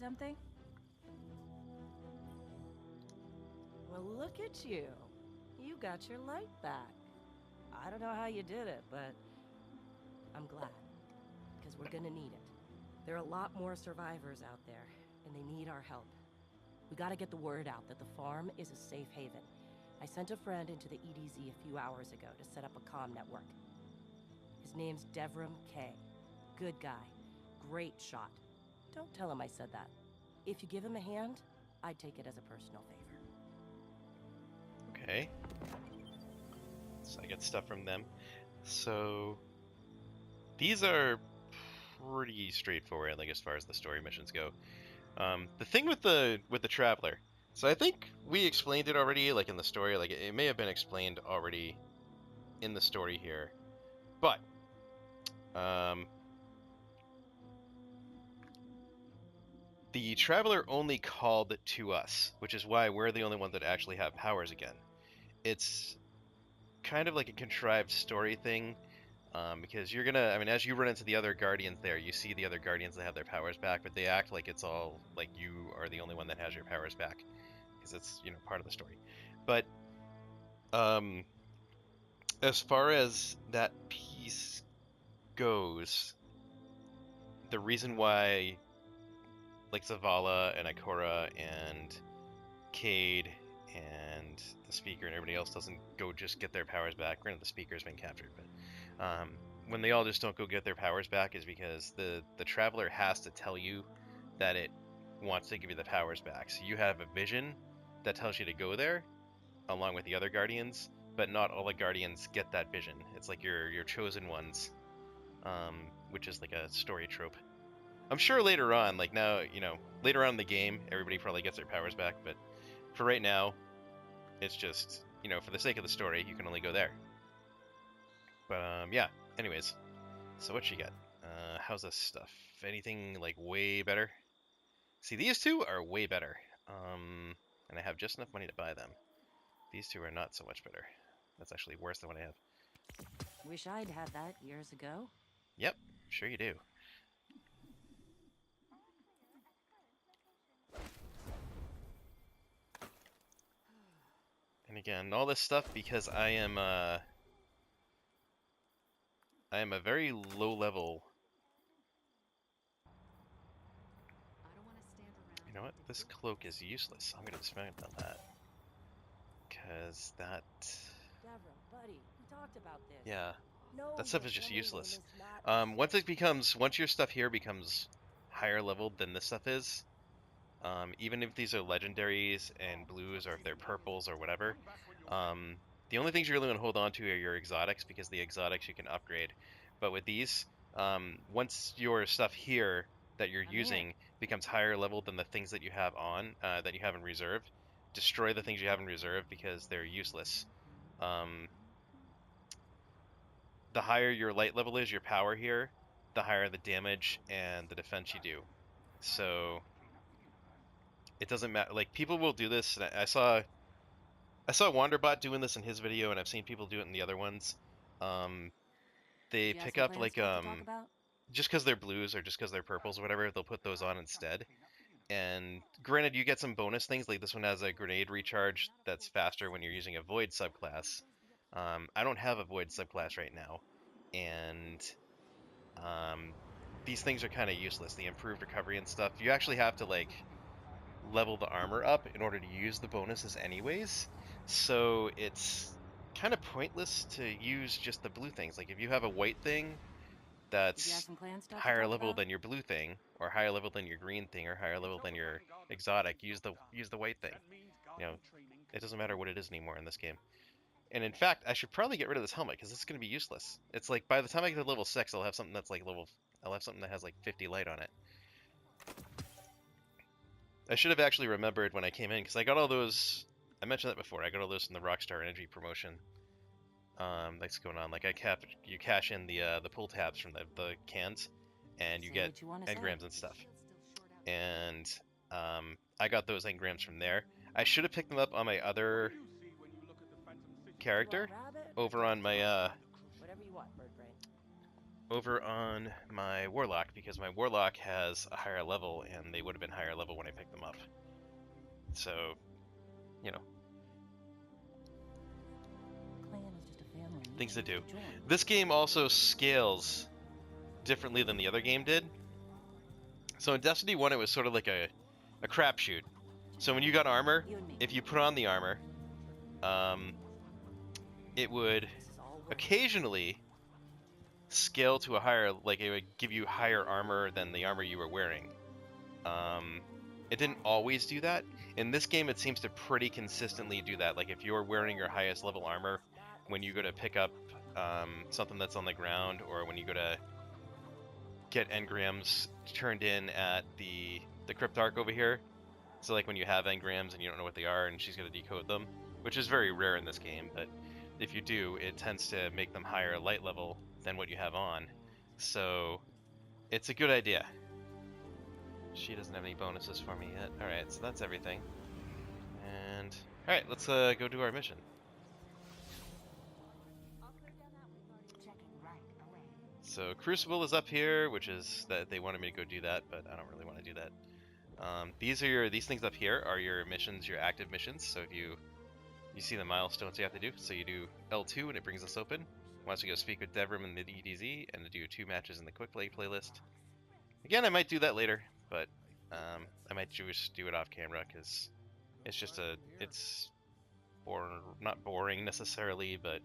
something? Well, look at you. You got your light back. I don't know how you did it, but I'm glad. Because we're gonna need it. There are a lot more survivors out there, and they need our help. We gotta get the word out that the farm is a safe haven. I sent a friend into the EDZ a few hours ago to set up a comm network. His name's Devram K. Good guy. Great shot. Don't tell him I said that. If you give him a hand, I'd take it as a personal favor. Okay. So I get stuff from them. So these are pretty straightforward, like as far as the story missions go. The thing with the traveler. So I think we explained it already, like in the story. Like it may have been explained already in the story here, but the traveler only called to us, which is why we're the only ones that actually have powers again. It's kind of like a contrived story thing, because you're gonna, I mean, as you run into the other Guardians there, you see the other Guardians that have their powers back, but they act like it's all, like you are the only one that has your powers back, because it's, you know, part of the story. But, as far as that piece goes, the reason why, like, Zavala and Ikora and Cade and the Speaker and everybody else doesn't go just get their powers back. Granted, the Speaker's been captured, but when they all just don't go get their powers back is because the Traveler has to tell you that it wants to give you the powers back. So you have a vision that tells you to go there, along with the other Guardians, but not all the Guardians get that vision. It's like your chosen ones, which is like a story trope. I'm sure later on, like now, you know, later on in the game, everybody probably gets their powers back, but for right now, it's just, you know, for the sake of the story, you can only go there. But, yeah, anyways. So what you got? How's this stuff? Anything, like, way better? See, these two are way better. And I have just enough money to buy them. These two are not so much better. That's actually worse than what I have. Wish I'd had that years ago. Yep, sure you do. And again, all this stuff because I am a very low level. You know what? This cloak is useless. I'm gonna dismount on that. Because that... Devram, buddy, we talked about this. Yeah, No, that your stuff is just family name useless. is not Once your stuff here becomes higher leveled than this stuff is, even if these are legendaries and blues, or if they're purples or whatever, the only things you're really going to hold on to are your exotics, because the exotics you can upgrade. But with these, once your stuff here that you're using becomes higher level than the things that you have on, that you have in reserve, destroy the things you have in reserve because they're useless. The higher your light level is, your power here, the higher the damage and the defense you do. So it doesn't matter. Like, people will do this. And I saw Wanderbot doing this in his video, and I've seen people do it in the other ones. They pick up like just because they're blues or just because they're purples or whatever, they'll put those on instead. And granted, you get some bonus things, like this one has a grenade recharge that's faster when you're using a void subclass. I don't have a void subclass right now, and these things are kind of useless. The improved recovery and stuff. You actually have to like level the armor up in order to use the bonuses anyways. So it's kind of pointless to use just the blue things. Like if you have a white thing that's higher level than your blue thing, or higher level than your green thing, or higher level than your exotic, use the white thing. You know, it doesn't matter what it is anymore in this game. And in fact, I should probably get rid of this helmet because it's going to be useless. It's like by the time I get to level 6, I'll have something that's like I'll have something that has like 50 light on it. I should have actually remembered when I came in, because I got all those. I mentioned that before. I got all those in the Rockstar Energy promotion. That's going on. Like you cash in the pull tabs from the cans, and you get engrams and stuff. And I got those engrams from there. I should have picked them up on my other character over on my whatever you want, bird brain. over on my Warlock, because my Warlock has a higher level, and they would have been higher level when I picked them up. So, you know, Clan is just a family. You things to choose do. join. This game also scales differently than the other game did. So in Destiny 1, it was sort of like a crapshoot. So when you got armor, You and me. if you put on the armor, it would This is all worth it. occasionally scale to a higher, like it would give you higher armor than the armor you were wearing. It didn't always do that. In this game, it seems to pretty consistently do that. Like if you're wearing your highest level armor, when you go to pick up something that's on the ground, or when you go to get engrams turned in at the cryptarch over here. So like when you have engrams and you don't know what they are, and she's going to decode them, which is very rare in this game, but if you do, it tends to make them higher light level than what you have on. So it's a good idea. She doesn't have any bonuses for me yet. Alright, so that's everything. And alright, let's go do our mission. So Crucible is up here, which is that they wanted me to go do that, but I don't really want to do that. These things up here are your missions, your active missions. So if you see the milestones you have to do. So you do L2 and it brings us open. Once you go speak with Devrim in the EDZ and do 2 matches in the quick play playlist. Again, I might do that later, but I might just do it off camera because it's just not boring necessarily, but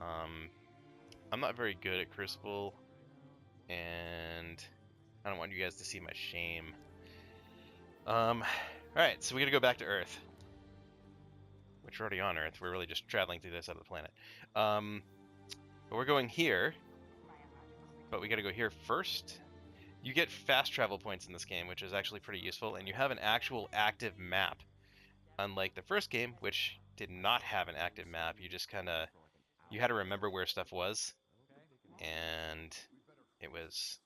I'm not very good at Crucible, and I don't want you guys to see my shame. Alright, so we gotta go back to Earth. Which we're already on Earth. We're really just traveling through this side of the planet. But we're going here. But we gotta go here first. You get fast travel points in this game, which is actually pretty useful, and you have an actual active map. Unlike the first game, which did not have an active map, you just kinda... You had to remember where stuff was. And it was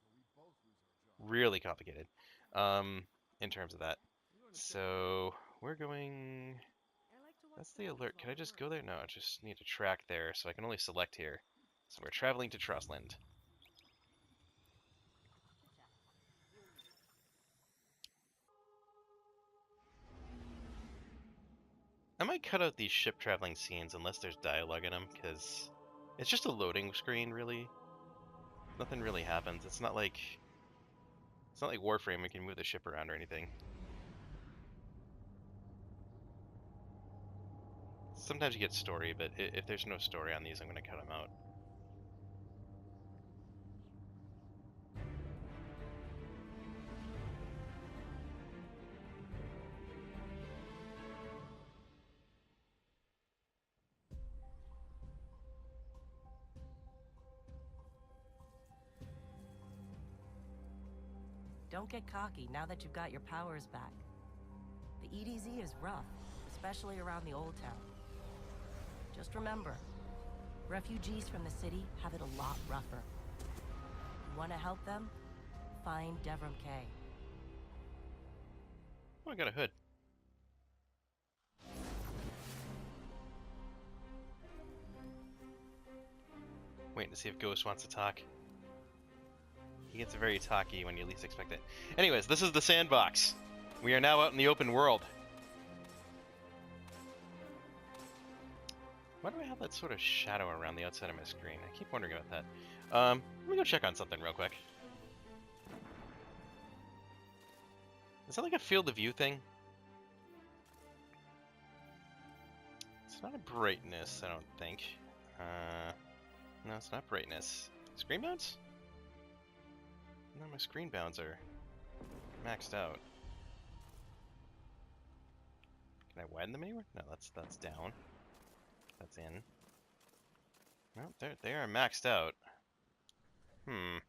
really complicated in terms of that. So we're going... That's the alert. Can I just go there? No, I just need to track there, so I can only select here. So we're traveling to Trustland. I might cut out these ship traveling scenes unless there's dialogue in them, because it's just a loading screen, really. Nothing really happens. It's not like Warframe. We can move the ship around or anything. Sometimes you get story, but if there's no story on these, I'm going to cut them out. Don't get cocky now that you've got your powers back. The EDZ is rough, especially around the Old Town. Just remember, refugees from the city have it a lot rougher. You want to help them? Find Devrim K. Oh, I got a hood. Waiting to see if Ghost wants to talk. He gets very talky when you least expect it. Anyways, this is the sandbox. We are now out in the open world. Why do I have that sort of shadow around the outside of my screen? I keep wondering about that. Let me go check on something real quick. Is that like a field of view thing? It's not a brightness, I don't think. No, it's not brightness. Screen bounds? No, my screen bounds are maxed out. Can I widen them anywhere? No, that's down. That's in. No, they are maxed out. You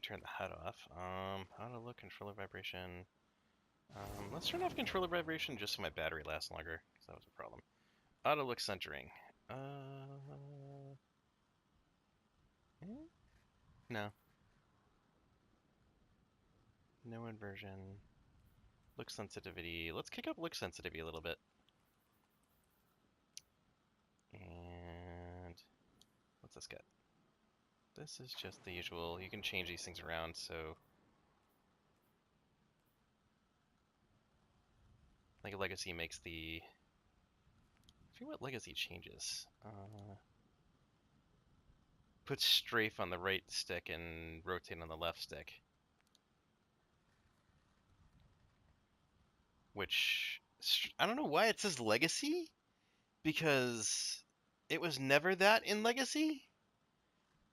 turn the HUD off. Auto look, controller vibration. Let's turn off controller vibration just so my battery lasts longer, because that was a problem. Auto look centering. No. No inversion. Look sensitivity. Let's kick up look sensitivity a little bit. And what's this get? This is just the usual. You can change these things around, so I think legacy makes the. I forget what legacy changes. Put strafe on the right stick and rotate on the left stick. Which I don't know why it says legacy, because it was never that in legacy.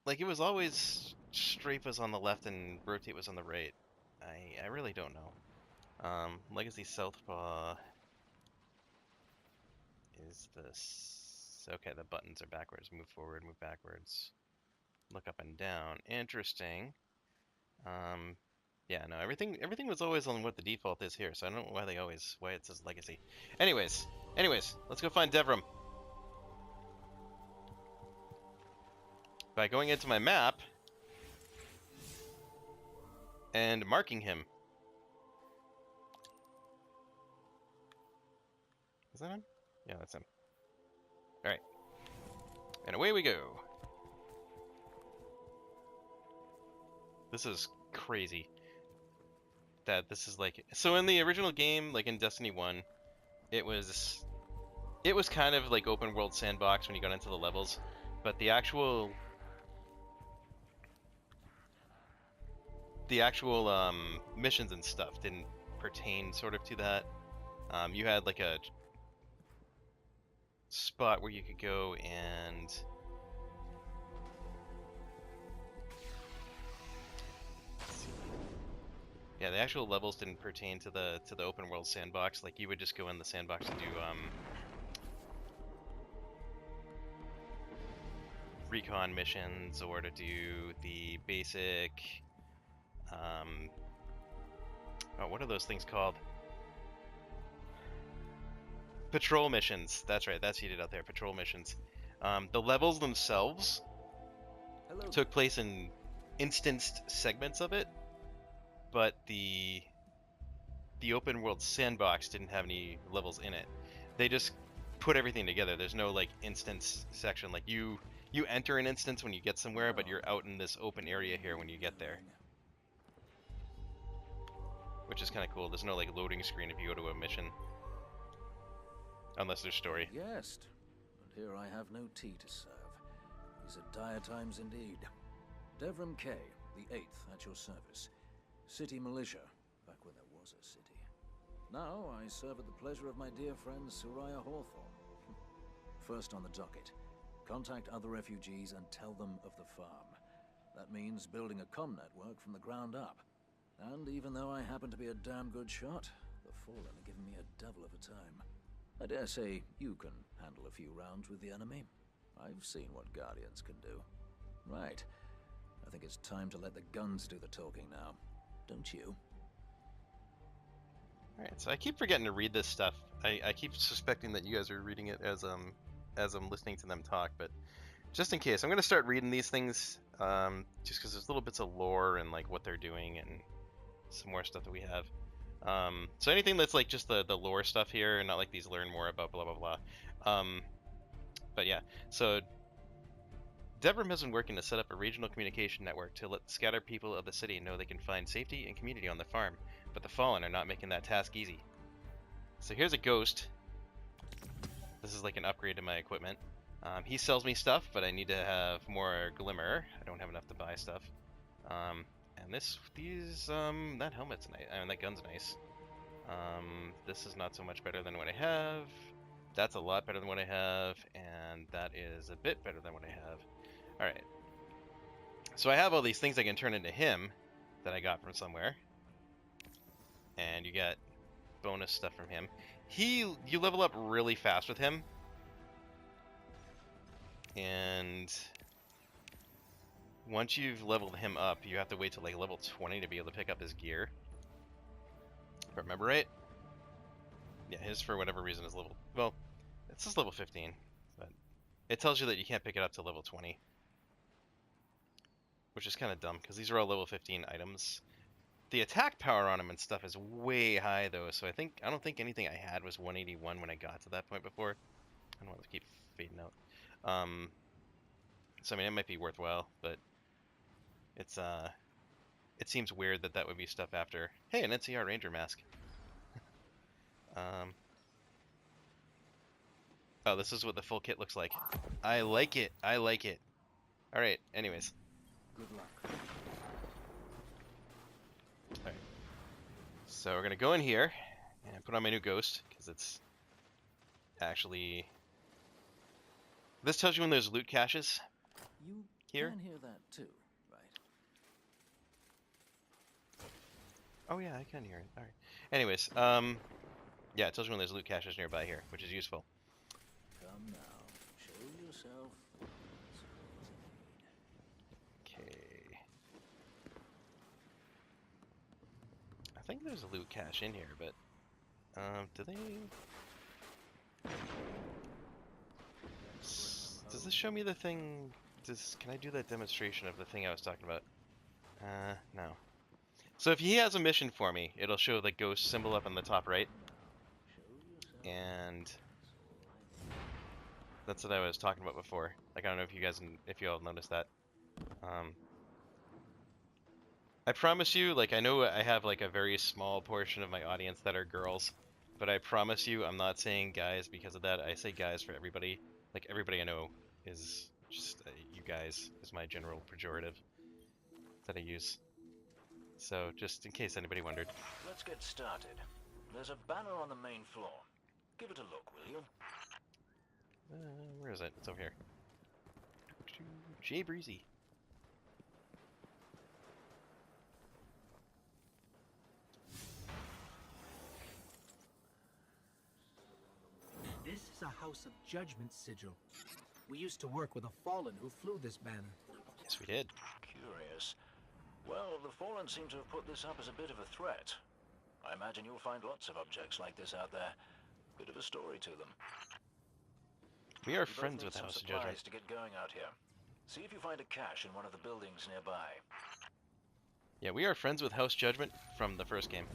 Like, it was always strafe was on the left and rotate was on the right. I really don't know. Legacy Southpaw is this. Okay, the buttons are backwards. Move forward, move backwards. Look up and down. Interesting. Yeah, no, everything was always on what the default is here, so I don't know why it says legacy. Anyways, let's go find Devrim. By going into my map and marking him. Is that him? Yeah, that's him. Alright. And away we go. This is crazy. That this is like... So in the original game, like in Destiny 1, it was kind of like open world sandbox when you got into the levels, but the actual missions and stuff didn't pertain sort of to that. You had like a spot where you could go and yeah, the actual levels didn't pertain to the open world sandbox. Like, you would just go in the sandbox and do recon missions, or to do the basic oh, what are those things called? Patrol missions. That's right, that's what you did out there, patrol missions. The levels themselves took place in instanced segments of it, but the open world sandbox didn't have any levels in it. They just put everything together. There's no like instance section. Like, you enter an instance when you get somewhere, but you're out in this open area here when you get there, which is kind of cool. There's no like loading screen if you go to a mission, unless there's story. Yes, and here I have no tea to serve. These are dire times indeed. Devrim K, the 8th, at your service. City militia, back when there was a city. Now I serve at the pleasure of my dear friend Soraya Hawthorne. First on the docket, contact other refugees and tell them of the farm. That means building a comm network from the ground up. And even though I happen to be a damn good shot, the Fallen are giving me a devil of a time. I dare say you can handle a few rounds with the enemy. I've seen what Guardians can do. Right. I think it's time to let the guns do the talking now. Don't you? Alright, so I keep forgetting to read this stuff. I keep suspecting that you guys are reading it as I'm listening to them talk, but just in case, I'm going to start reading these things, just because there's little bits of lore and like what they're doing and some more stuff that we have. So anything that's like just the lore stuff here, and not like these learn more about blah blah blah. But yeah, so Devrim has been working to set up a regional communication network to let the scattered people of the city know they can find safety and community on the farm, but the Fallen are not making that task easy. So here's a ghost. This is like an upgrade to my equipment. He sells me stuff, but I need to have more glimmer. I don't have enough to buy stuff. And that helmet's nice. I mean, that gun's nice. This is not so much better than what I have. That's a lot better than what I have, and that is a bit better than what I have. Alright. So I have all these things I can turn into him that I got from somewhere. And you get bonus stuff from him. You level up really fast with him. And once you've leveled him up, you have to wait till like level 20 to be able to pick up his gear. If I remember right. Yeah, his for whatever reason is level... Well, it says level 15. But it tells you that you can't pick it up to level 20. Which is kind of dumb, because these are all level 15 items. The attack power on him and stuff is way high though, so I don't think anything I had was 181 when I got to that point before. I don't want to keep fading out. So I mean, it might be worthwhile, but it's it seems weird that that would be stuff after. Hey, an NCR Ranger mask. Oh, this is what the full kit looks like. I like it. I like it. All right. Anyways. Good luck. All right. So we're gonna go in here and put on my new ghost because it's actually. This tells you when there's loot caches. You Here? can hear that too, right? Oh yeah, I can hear it. All right. Anyways, yeah, it tells you when there's loot caches nearby here, which is useful. Come now, show yourself. Okay. I think there's a loot cache in here, but do they? Does this show me the thing? Can I do that demonstration of the thing I was talking about? No. So if he has a mission for me, it'll show the ghost symbol up on the top right. And that's what I was talking about before. Like, I don't know if you all noticed that. I promise you, like, I know I have like a very small portion of my audience that are girls, but I promise you I'm not saying guys because of that. I say guys for everybody. Like, everybody I know is just you guys is my general pejorative that I use. So just in case anybody wondered. Let's get started. There's a banner on the main floor. Give it a look, will you? Where is it? It's over here. Jay Breezy. This is a House of Judgment sigil. We used to work with a fallen who flew this banner. Yes, we did. Curious. Well, the Fallen seem to have put this up as a bit of a threat. I imagine you'll find lots of objects like this out there. Bit of a story to them. We are You both friends need with some House of supplies Judgment. to get going out here. See if you find a cache in one of the buildings nearby. Yeah, we are friends with House Judgment from the first game.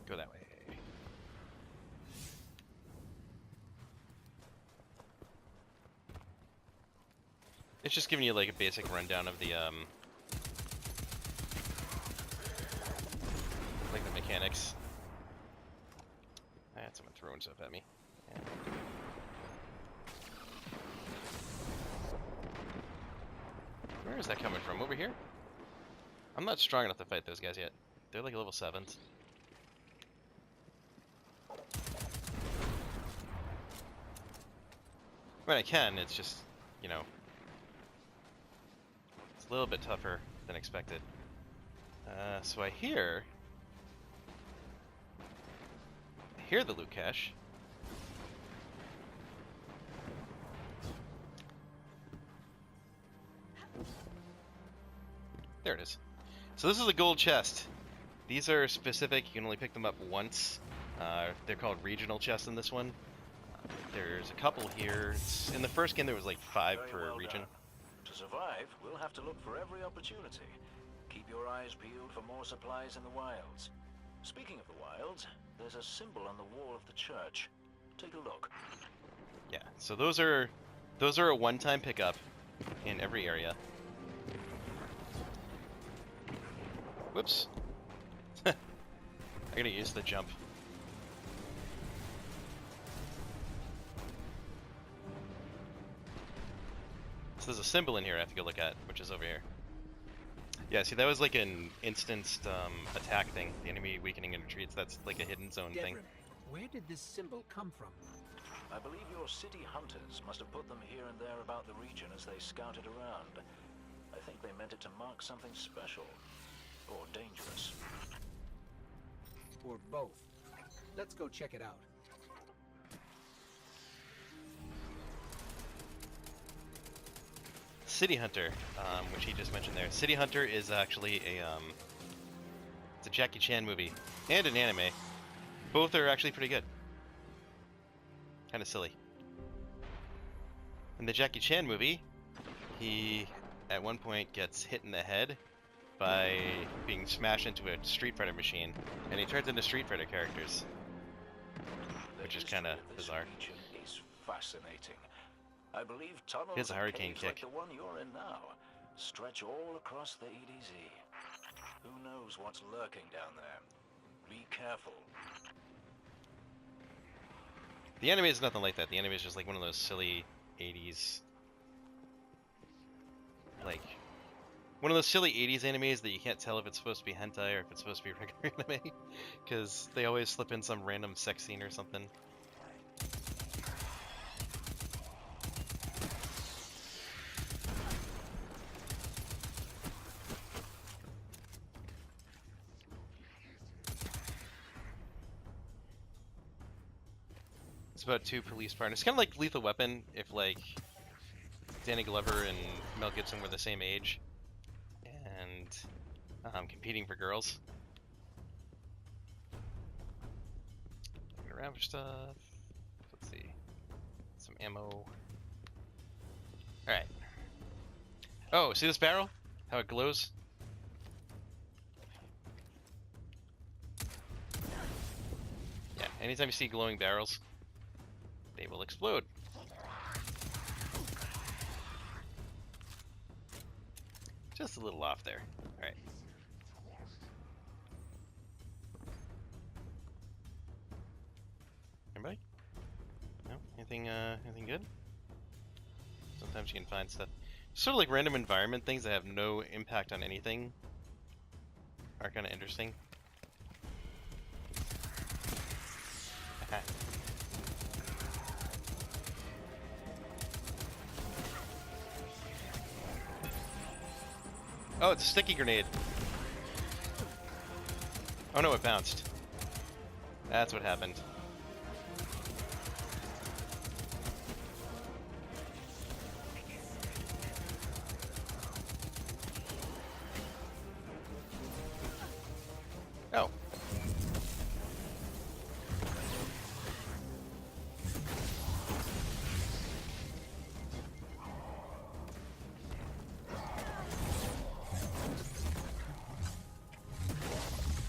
Go that way. It's just giving you like a basic rundown of the like the mechanics. I had someone throwing stuff at me. Yeah. Where is that coming from? Over here? I'm not strong enough to fight those guys yet. They're like level 7s. I mean, I can, it's just, you know, it's a little bit tougher than expected. So I hear the loot cache. There it is. So this is a gold chest. These are specific, you can only pick them up once. They're called regional chests in this one. There's a couple here. In the first game there was like 5 Very per well region. done. To survive, we'll have to look for every opportunity. Keep your eyes peeled for more supplies in the wilds. Speaking of the wilds, there's a symbol on the wall of the church. Take a look. Yeah, so those are a one-time pickup in every area. Whoops. I gotta use the jump. So there's a symbol in here I have to go look at, which is over here. Yeah, see, that was like an instanced attack thing. The enemy weakening and retreats. That's like a hidden zone thing. Devrim, where did this symbol come from? I believe your city hunters must have put them here and there about the region as they scouted around. I think they meant it to mark something special. Or dangerous. Or both. Let's go check it out. City Hunter, which he just mentioned there. City Hunter is actually it's a Jackie Chan movie and an anime. Both are actually pretty good. Kind of silly. In the Jackie Chan movie, he at one point gets hit in the head by being smashed into a Street Fighter machine, and he turns into Street Fighter characters, which is kind of bizarre. Is fascinating. I believe tunnels He has a and hurricane caves like kick. the one you're in now stretch all across the EDZ. Who knows what's lurking down there? Be careful. The anime is nothing like that. The anime is just like one of those silly 80s, like one of those silly 80s animes that you can't tell if it's supposed to be hentai or if it's supposed to be regular anime, because they always slip in some random sex scene or something. It's about 2 police partners. It's kind of like Lethal Weapon if like Danny Glover and Mel Gibson were the same age and competing for girls. Looking around for stuff. Let's see. Some ammo. Alright. Oh, see this barrel? How it glows? Yeah, anytime you see glowing barrels, they will explode. Just a little off there. Alright. Anybody? No? Anything good? Sometimes you can find stuff. Sort of like random environment things that have no impact on anything are kind of interesting. Oh, it's a sticky grenade. Oh no, it bounced. That's what happened. Oh.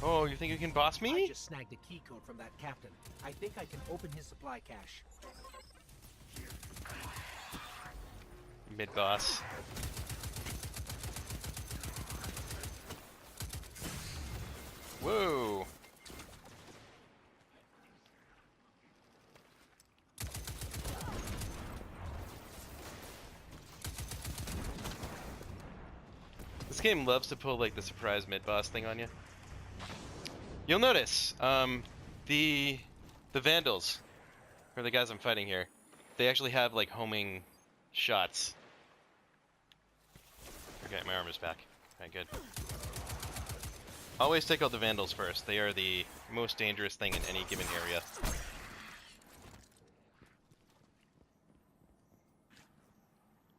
Oh, you think you can boss I me? just snagged a key code from that captain. I think I can open his supply cache. Mid-boss. Whoa. This game loves to pull like the surprise mid-boss thing on you. You'll notice, the Vandals, or the guys I'm fighting here, they actually have like homing shots. Okay, my arm is back. Okay, good. Always take out the Vandals first. They are the most dangerous thing in any given area.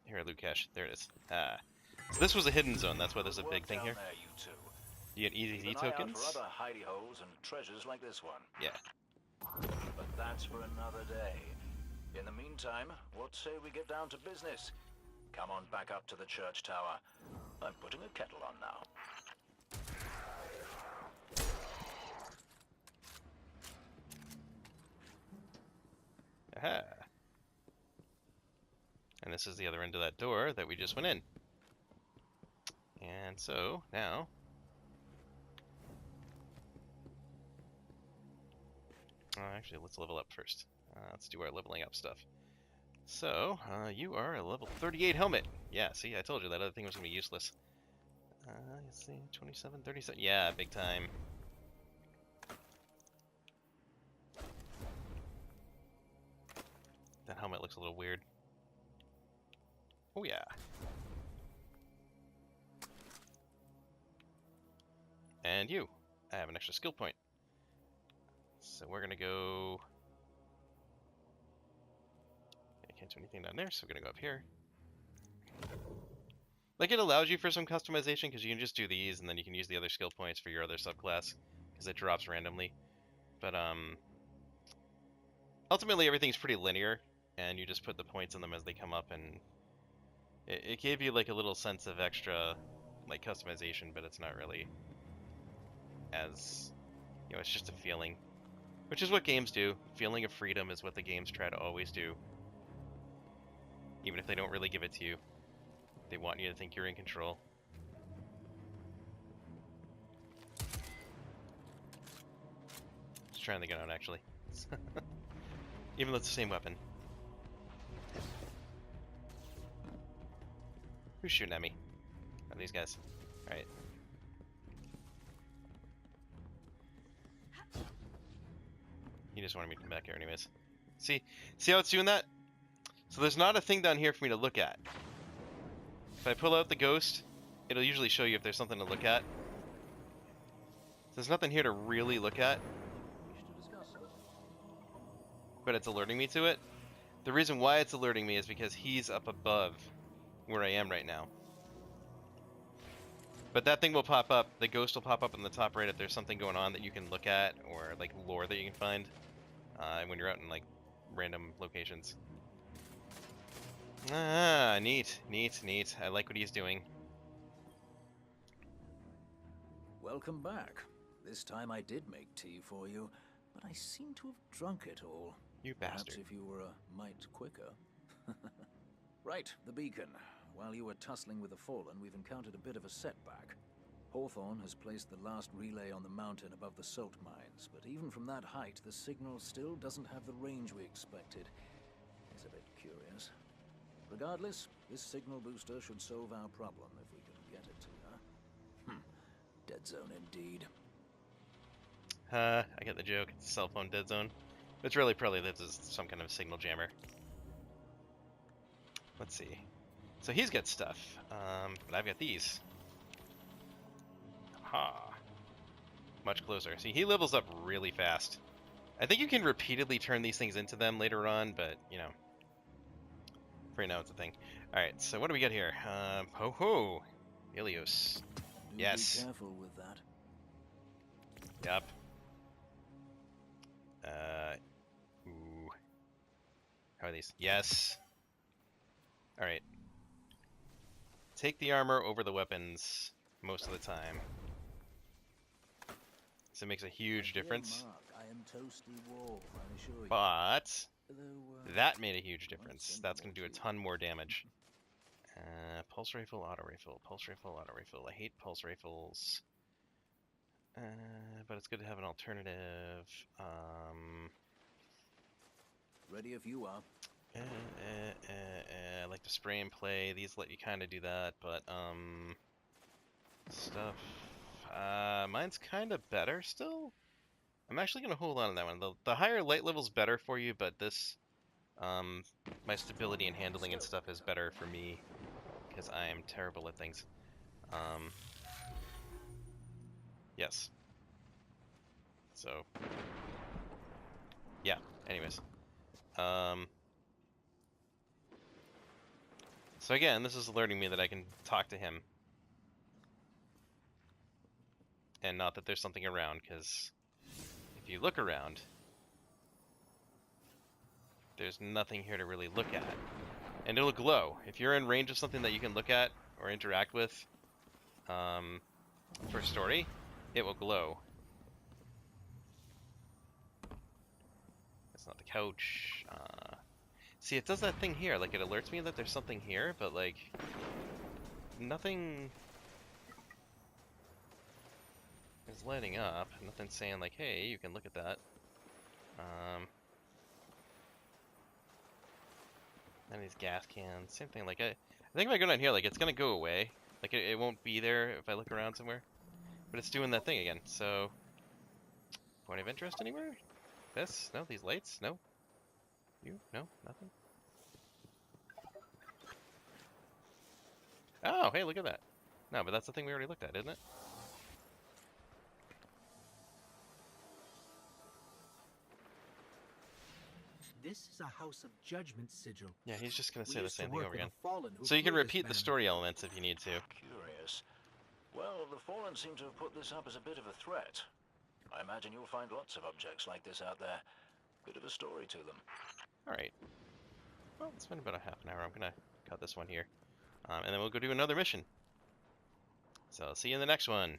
Here, loot cache. There it is. Ah. So this was a hidden zone. That's why there's a big thing here. There, you two. You get EZZ Keep an eye out tokens. for other hidey holes and treasures like this one. Yeah. But that's for another day. In the meantime, what say we get down to business? Come on back up to the church tower. I'm putting a kettle on now. Aha. And this is the other end of that door that we just went in. And so, now... actually, let's level up first. Let's do our leveling up stuff. So, you are a level 38 helmet. Yeah, see, I told you that other thing was going to be useless. Let's see, 27, 37. Yeah, big time. That helmet looks a little weird. Oh, yeah. And you. I have an extra skill point. So we're going to go... I can't do anything down there, so we're going to go up here. Like, it allows you for some customization, because you can just do these, and then you can use the other skill points for your other subclass, because it drops randomly. But, ultimately, everything's pretty linear, and you just put the points in them as they come up, and it gave you, like, a little sense of extra like customization, but it's not really as, you know, it's just a feeling, which is what games do. Feeling of freedom is what the games try to always do, even if they don't really give it to you. They want you to think you're in control. Just trying the gun out, actually. Even though it's the same weapon. Who's shooting at me? Oh, these guys. Alright. He just wanted me to come back here anyways. See how it's doing that? So there's not a thing down here for me to look at. If I pull out the ghost, it'll usually show you if there's something to look at. There's nothing here to really look at. But it's alerting me to it. The reason why it's alerting me is because he's up above where I am right now. But that thing will pop up, the ghost will pop up in the top right if there's something going on that you can look at, or like lore that you can find when you're out in like random locations. Ah, neat. I like what he's doing. Welcome back. This time I did make tea for you, but I seem to have drunk it all. You bastard. Perhaps if you were a mite quicker. Right, the beacon. While you were tussling with the Fallen, we've encountered a bit of a setback. Hawthorne has placed the last relay on the mountain above the salt mines, but even from that height, the signal still doesn't have the range we expected. It's a bit curious. Regardless, this signal booster should solve our problem if we can get it to her. Dead zone indeed. I get the joke. It's a cell phone dead zone. It's really probably this is some kind of signal jammer. Let's see. So he's got stuff, but I've got these. Ha! Much closer. See, he levels up really fast. I think you can repeatedly turn these things into them later on, but, you know. For now, it's a thing. Alright, so what do we got here? Ho-ho! Ilios. Yes. Be careful with that. Yep. Ooh. How are these? Yes. Alright. Take the armor over the weapons most of the time. So it makes a huge difference. I am Toasty Wolf, I assure you. But Although, that made a huge difference. That's going to do a ton more damage. Pulse rifle, auto rifle, pulse rifle, auto rifle. I hate pulse rifles. But it's good to have an alternative. Ready if you are. I like to spray and play. These let you kind of do that, but stuff. Mine's kind of better still. I'm actually gonna hold on to that one. The higher light level's better for you, but this, my stability and handling and stuff is better for me because I am terrible at things. Yes. So, yeah. Anyways, so again, this is alerting me that I can talk to him, and not that there's something around. Because if you look around, there's nothing here to really look at, and it'll glow if you're in range of something that you can look at or interact with. For story, it will glow. That's not the couch. See, it does that thing here. Like, it alerts me that there's something here, but, like, nothing is lighting up. Nothing's saying, like, hey, you can look at that. And these gas cans. Same thing. Like, I think if I go down here, like, it's gonna go away. Like, it won't be there if I look around somewhere. But it's doing that thing again, so... Point of interest anywhere? This? No? These lights? No? You? No? Nothing? Oh, hey, look at that. No, but that's the thing we already looked at, isn't it? This is a house of judgment sigil. Yeah, he's just gonna We say the used to same thing work over with again. the Fallen who So you can flew this repeat the band. story elements if you need to. Curious. Well, the Fallen seem to have put this up as a bit of a threat. I imagine you'll find lots of objects like this out there. Bit of a story to them. Alright. Well, it's been about a half an hour. I'm gonna cut this one here. And then we'll go do another mission. So I'll see you in the next one.